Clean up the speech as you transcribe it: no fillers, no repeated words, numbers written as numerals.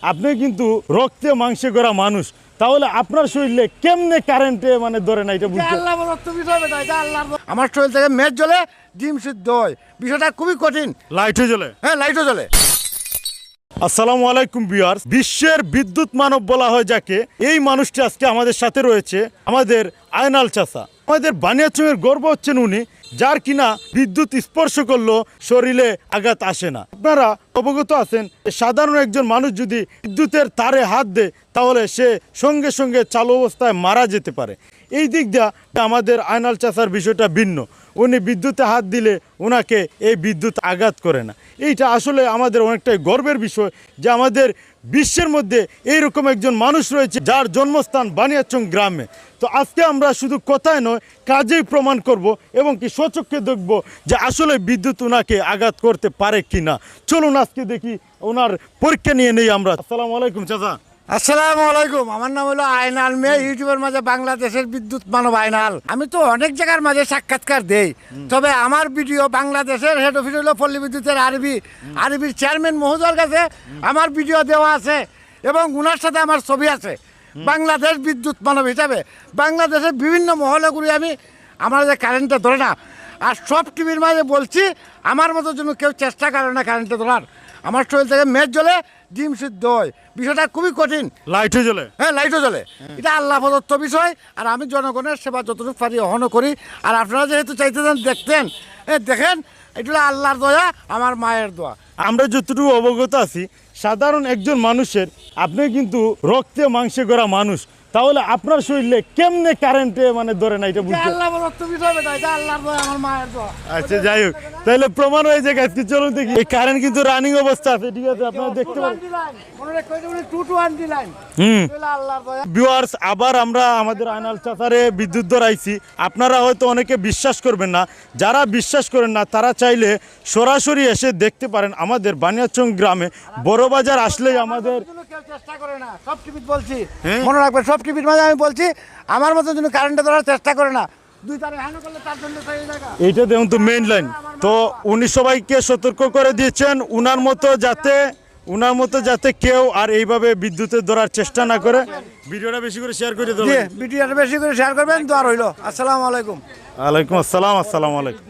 আপনি কিন্তু রক্তে মাংসে গড়া মানুষ, তাহলে আপনার শরীরে কেমনে কারেন্টে মানে ধরে না এটা বুঝতে আল্লাহ প্রদত্ত বিষয় বেটা, এটা আল্লাহর আমার শরীর থেকে মেঘ জ্বলে ডিম সিদ্ধ হয়। বিষয়টা খুবই কঠিন। লাইটে জ্বলে। হ্যাঁ, লাইটও জ্বলে। আসসালামু আলাইকুম ভিউয়ার্স। বিশ্বের বিদ্যুৎ মানব বলা হয় যাকে, এই মানুষটি আজকে আমাদের সাথে রয়েছে, আমাদের আয়নাল চাচা। আমাদের বানিয়াচংয়ের গর্ব হচ্ছেন উনি, যার কিনা বিদ্যুৎ স্পর্শ করলেও শরীরে আঘাত আসে না। আপনারা অবগত আছেন, সাধারণ একজন মানুষ যদি বিদ্যুতের তারে হাত দেয় তাহলে সে সঙ্গে সঙ্গে চালু অবস্থায় মারা যেতে পারে। এই দিক দিয়ে আমাদের আয়নাল চাচার বিষয়টা ভিন্ন। উনি বিদ্যুতে হাত দিলে ওনাকে এই বিদ্যুৎ আঘাত করে না। এইটা আসলে আমাদের অনেকটাই গর্বের বিষয় যে আমাদের বিশ্বের মধ্যে এইরকম একজন মানুষ রয়েছে যার জন্মস্থান বানিয়াচং গ্রামে। তো আজকে আমরা শুধু কথায় নয়, কাজেই প্রমাণ করব এবং কি স্বচক্ষে দেখব যে আসলে বিদ্যুৎ ওনাকে আঘাত করতে পারে কি না। চলুন আজকে দেখি, ওনার পরীক্ষা নিয়ে নেই আমরা। আসসালামু আলাইকুম চাচা। আসসালামু আলাইকুম। আমার নাম হলো আয়নাল মেয়ে, ইউটিউবের মাঝে বাংলাদেশের বিদ্যুৎ মানব আয়নাল। আমি তো অনেক জায়গার মাঝে সাক্ষাৎকার দেই, তবে আমার ভিডিও বাংলাদেশের হেড অফিস হলো পল্লী বিদ্যুতের আরবির চেয়ারম্যান মহোদয়ের কাছে আমার ভিডিও দেওয়া আছে এবং ওনার সাথে আমার ছবি আছে। বাংলাদেশ বিদ্যুৎ মানব হিসাবে বাংলাদেশের বিভিন্ন মহলে ঘুরে আমি আমার যে কারেন্টটা ধরে না, আর সব টিভির মাঝে বলছি আমার মতো জন্য কেউ চেষ্টা করে না কারেন্টটা ধরার। আমার শরীর থেকে মেঘ জ্বলে ডিম সিদ্ধ হয়। বিষয়টা খুবই কঠিন। লাইটে জ্বলে। হ্যাঁ, লাইটও জ্বলে। এটা আল্লাহ প্রদত্ত বিষয়, আর আমি জনগণের সেবা যতটুকু পারি অহনও করি। আর আপনারা যেহেতু চাইতেছেন দেখতেন, দেখেন, এটা আল্লাহর দয়া, আমার মায়ের দোয়া। আমরা যতটুকু অবগত আছি, সাধারণ একজন মানুষের, আপনি কিন্তু রক্তে মাংসে গড়া মানুষ, তাহলে আপনার শরীরে কেমনে কারেন্টে মানে ধরে না এটা বুঝতে আল্লাহ প্রদত্ত বিষয় বেটা, এটা আল্লাহর দয়া, আমার মায়ের দোয়া। আচ্ছা, যাই হোক, তাহলে প্রমাণ হয়ে যায় আজকে। চলুন দেখি। এই কারেন্ট কিন্তু রানিং অবস্থা আছে, ঠিক আছে, আপনারা দেখতে পারেন। ভিউয়ার্স, আবার আমরা আমাদের আয়নাল চাচারে বিদ্যুৎ ধরাইছি। আপনারা হয়তো অনেকে বিশ্বাস করবেন না, যারা বিশ্বাস করেন না তারা চাইলে সরাসরি এসে দেখতে পারেন। আমাদের বানিয়াচং গ্রামে বড় বাজার আসলেই আমাদের চেষ্টা করে না, সব টিভিতে বলছি, মনে রাখবেন, সব টিভির মাঝে আমি বলছি আমার মতো যেন কারেন্টে ধরার চেষ্টা করে না। এইটা দেখুন তো মেইন লাইন। তো উনি সবাইকে সতর্ক করে দিয়েছেন উনার মতো যাতে কেউ আর এইভাবে বিদ্যুতের ধরার চেষ্টা না করে। ভিডিওটা বেশি করে শেয়ার করে দেবেন। ভিডিওটা বেশি করে শেয়ার করবেন, দোয়া রইল। আসসালামু আলাইকুম। ওয়ালাইকুম আসসালাম। আসসালামু আলাইকুম।